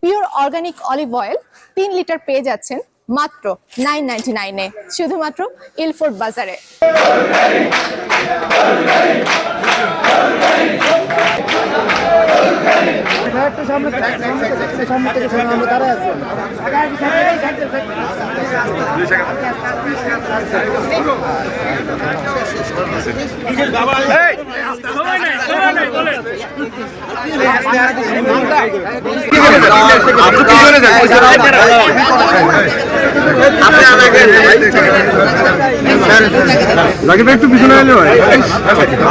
Pure organic olive oil 3 litre পেয়ে যাচ্ছেন মাত্র 999 এ, শুধুমাত্র ইলফোর্ড বাজারে।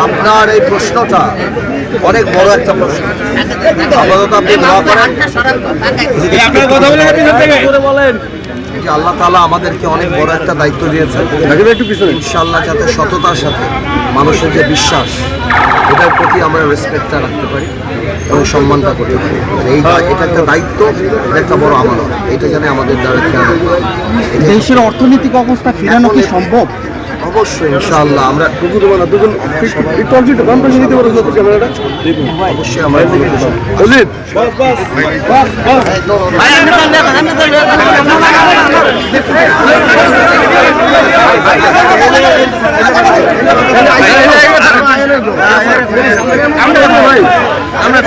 আপনার এই প্রশ্নটা অনেক বড় একটা প্রশ্ন। আপাতত আপনি দোয়া করেন যে আল্লাহ তাআলা আমাদেরকে অনেক বড় একটা দায়িত্ব দিয়েছেন। ইনশাআল্লাহ যাতে সততার সাথে মানুষের যে বিশ্বাস, এটার প্রতি আমরা রেসপেক্টটা রাখতে পারি এবং সম্মানটা করতে পারি। এটা একটা দায়িত্ব, এটা একটা বড় আমানত। এটা জানে আমাদের দ্বারা খেয়াল রাখতে হবে। দেশের অর্থনৈতিক অবস্থা ফেরানো কি সম্ভব? অবশ্যই ইনশাআল্লাহ আমরা অবশ্যই আমরা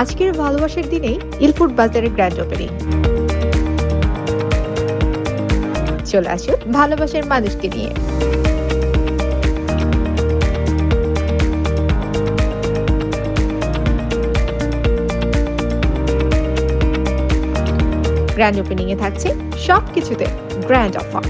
আজকের ভালোবাসার দিনেই ইলফুড বাজারের গ্র্যান্ড ওপেনিং। চলে আসুন ভালোবাসার মানুষকে নিয়ে। গ্র্যান্ড ওপেনিং এ থাকছে সবকিছুতে গ্র্যান্ড অফার।